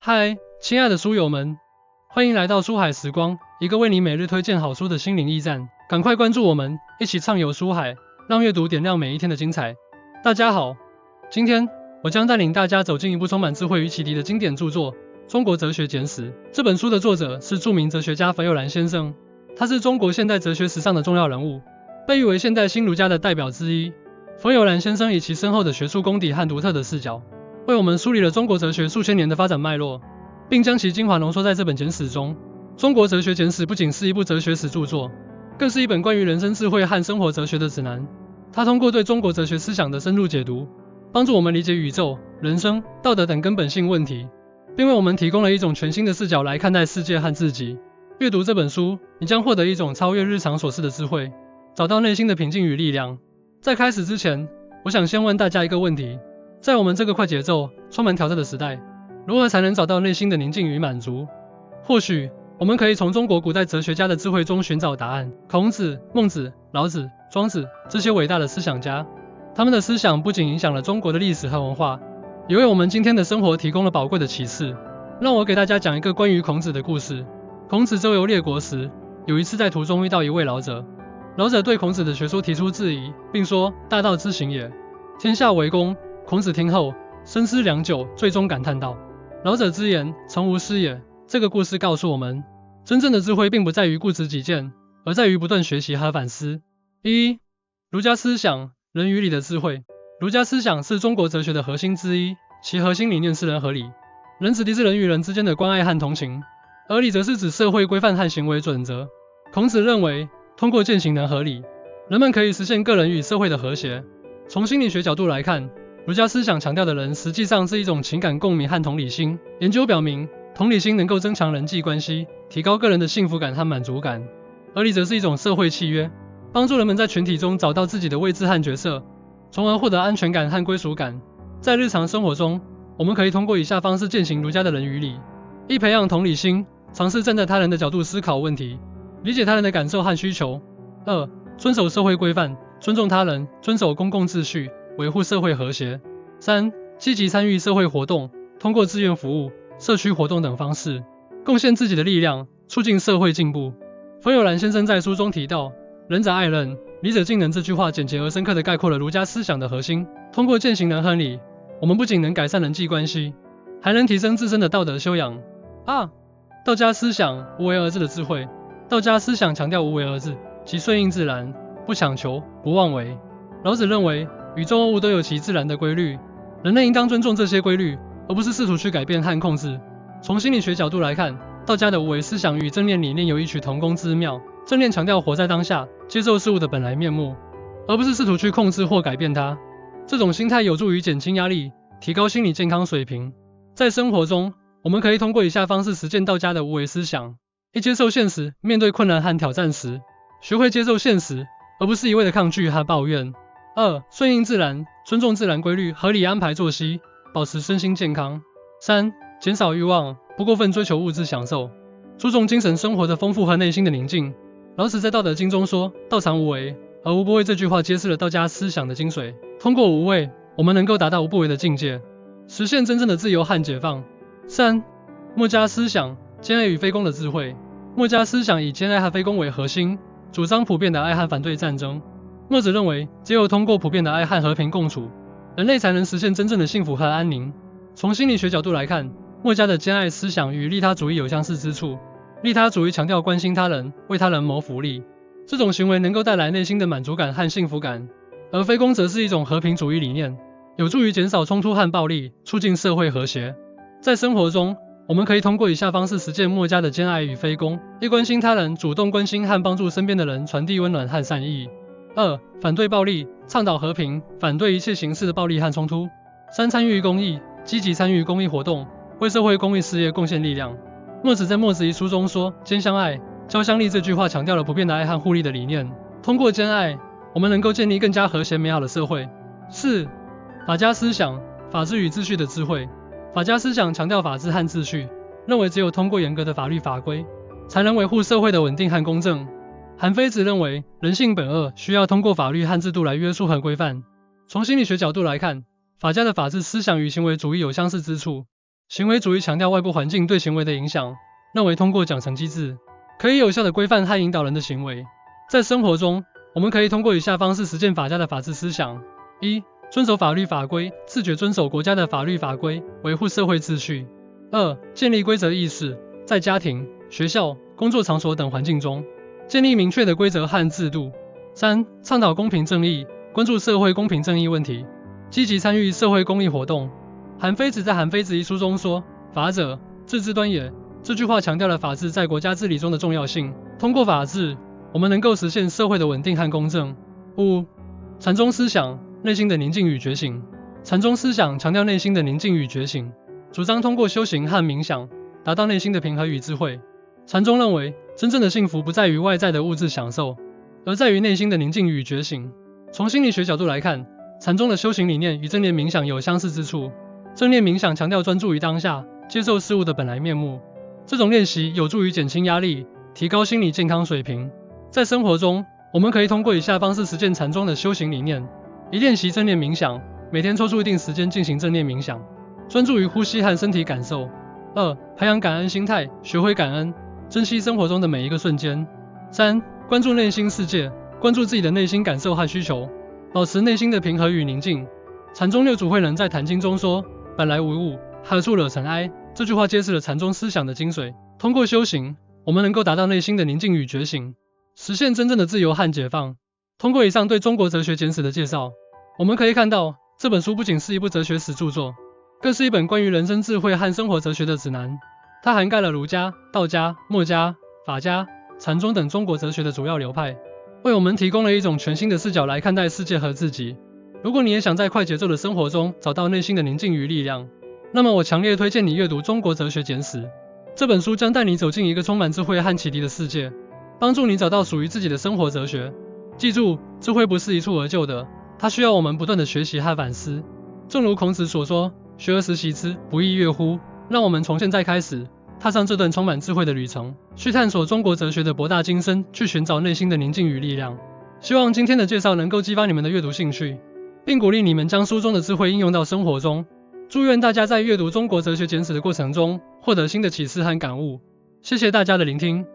嗨，亲爱的书友们，欢迎来到书海时光，一个为你每日推荐好书的心灵驿站。赶快关注我们，一起畅游书海，让阅读点亮每一天的精彩。大家好，今天我将带领大家走进一部充满智慧与启迪的经典著作《中国哲学简史》。这本书的作者是著名哲学家冯友兰先生，他是中国现代哲学史上的重要人物，被誉为现代新儒家的代表之一。冯友兰先生以其深厚的学术功底和独特的视角，为我们梳理了中国哲学数千年的发展脉络，并将其精华浓缩在这本简史中。中国哲学简史不仅是一部哲学史著作，更是一本关于人生智慧和生活哲学的指南。它通过对中国哲学思想的深入解读，帮助我们理解宇宙、人生、道德等根本性问题，并为我们提供了一种全新的视角来看待世界和自己。阅读这本书，你将获得一种超越日常琐事的智慧，找到内心的平静与力量。在开始之前，我想先问大家一个问题：在我们这个快节奏、充满挑战的时代，如何才能找到内心的宁静与满足？或许我们可以从中国古代哲学家的智慧中寻找答案。孔子、孟子、老子、庄子这些伟大的思想家，他们的思想不仅影响了中国的历史和文化，也为我们今天的生活提供了宝贵的启示。让我给大家讲一个关于孔子的故事。孔子周游列国时，有一次在途中遇到一位老者，老者对孔子的学说提出质疑，并说：“大道之行也，天下为公。”孔子听后深思良久，最终感叹道：“老者之言，诚无失也。”这个故事告诉我们，真正的智慧并不在于固执己见，而在于不断学习和反思。一、儒家思想，人与理的智慧。儒家思想是中国哲学的核心之一，其核心理念是人和理。人指的是人与人之间的关爱和同情，而理则是指社会规范和行为准则。孔子认为，通过践行人和理，人们可以实现个人与社会的和谐。从心理学角度来看，儒家思想强调的人实际上是一种情感共鸣和同理心。研究表明，同理心能够增强人际关系，提高个人的幸福感和满足感，而理则是一种社会契约，帮助人们在群体中找到自己的位置和角色，从而获得安全感和归属感。在日常生活中，我们可以通过以下方式践行儒家的人与理：一、培养同理心，尝试站在他人的角度思考问题，理解他人的感受和需求；二、遵守社会规范，尊重他人，遵守公共秩序，维护社会和谐；三、积极参与社会活动，通过志愿服务、社区活动等方式，贡献自己的力量，促进社会进步。冯友兰先生在书中提到，仁者爱人，理者敬人这句话简洁而深刻地概括了儒家思想的核心。通过践行人和理，我们不仅能改善人际关系，还能提升自身的道德修养。二、道家思想，无为而治的智慧。道家思想强调无为而治，即顺应自然，不强求，不妄为。老子认为，宇宙万物都有其自然的规律，人类应当尊重这些规律，而不是试图去改变和控制。从心理学角度来看，道家的无为思想与正念理念有异曲同工之妙。正念强调活在当下，接受事物的本来面目，而不是试图去控制或改变它。这种心态有助于减轻压力，提高心理健康水平。在生活中，我们可以通过以下方式实践道家的无为思想：一、接受现实，面对困难和挑战时，学会接受现实，而不是一味的抗拒和抱怨；二、顺应自然，尊重自然规律，合理安排作息，保持身心健康；三、减少欲望，不过分追求物质享受，注重精神生活的丰富和内心的宁静。老子在《道德经》中说：“道常无为，而无不为。”这句话揭示了道家思想的精髓。通过无为，我们能够达到无不为的境界，实现真正的自由和解放。三、墨家思想，兼爱与非攻的智慧。墨家思想以兼爱和非攻为核心，主张普遍的爱和反对战争。墨子认为，只有通过普遍的爱和和平共处，人类才能实现真正的幸福和安宁。从心理学角度来看，墨家的兼爱思想与利他主义有相似之处。利他主义强调关心他人，为他人谋福利，这种行为能够带来内心的满足感和幸福感；而非攻则是一种和平主义理念，有助于减少冲突和暴力，促进社会和谐。在生活中，我们可以通过以下方式实践墨家的兼爱与非攻：一、关心他人，主动关心和帮助身边的人，传递温暖和善意；二、反对暴力，倡导和平，反对一切形式的暴力和冲突；三、参与公益，积极参与公益活动，为社会公益事业贡献力量。墨子在《墨子》一书中说：“兼相爱，交相利。”这句话强调了普遍的爱和互利的理念。通过兼爱，我们能够建立更加和谐美好的社会。四、法家思想，法治与秩序的智慧。法家思想强调法治和秩序，认为只有通过严格的法律法规，才能维护社会的稳定和公正。韩非子认为，人性本恶，需要通过法律和制度来约束和规范。从心理学角度来看，法家的法治思想与行为主义有相似之处，行为主义强调外部环境对行为的影响，认为通过奖惩机制，可以有效地规范和引导人的行为。在生活中，我们可以通过以下方式实践法家的法治思想：一、遵守法律法规，自觉遵守国家的法律法规，维护社会秩序；二、建立规则意识，在家庭、学校、工作场所等环境中，建立明确的规则和制度；三、倡导公平正义，关注社会公平正义问题，积极参与社会公益活动。韩非子在《韩非子》一书中说：“法者，治之端也。”这句话强调了法治在国家治理中的重要性。通过法治，我们能够实现社会的稳定和公正。五、禅宗思想，内心的宁静与觉醒。禅宗思想强调内心的宁静与觉醒，主张通过修行和冥想，达到内心的平和与智慧。禅宗认为，真正的幸福不在于外在的物质享受，而在于内心的宁静与觉醒。从心理学角度来看，禅宗的修行理念与正念冥想有相似之处。正念冥想强调专注于当下，接受事物的本来面目。这种练习有助于减轻压力，提高心理健康水平。在生活中，我们可以通过以下方式实践禅宗的修行理念：一、练习正念冥想，每天抽出一定时间进行正念冥想，专注于呼吸和身体感受；二、培养感恩心态，学会感恩，珍惜生活中的每一个瞬间；三、关注内心世界，关注自己的内心感受和需求，保持内心的平和与宁静。禅宗六祖慧能在《坛经》中说：“本来无物，何处惹尘埃？”这句话揭示了禅宗思想的精髓。通过修行，我们能够达到内心的宁静与觉醒，实现真正的自由和解放。通过以上对中国哲学简史的介绍，我们可以看到，这本书不仅是一部哲学史著作，更是一本关于人生智慧和生活哲学的指南。它涵盖了儒家、道家、墨家、法家、禅宗等中国哲学的主要流派，为我们提供了一种全新的视角来看待世界和自己。如果你也想在快节奏的生活中找到内心的宁静与力量，那么我强烈推荐你阅读《中国哲学简史》。这本书将带你走进一个充满智慧和启迪的世界，帮助你找到属于自己的生活哲学。记住，智慧不是一蹴而就的，它需要我们不断的学习和反思。正如孔子所说：“学而时习之，不亦说乎？”让我们从现在开始，踏上这段充满智慧的旅程，去探索中国哲学的博大精深，去寻找内心的宁静与力量。希望今天的介绍能够激发你们的阅读兴趣，并鼓励你们将书中的智慧应用到生活中。祝愿大家在阅读中国哲学简史的过程中，获得新的启示和感悟。谢谢大家的聆听。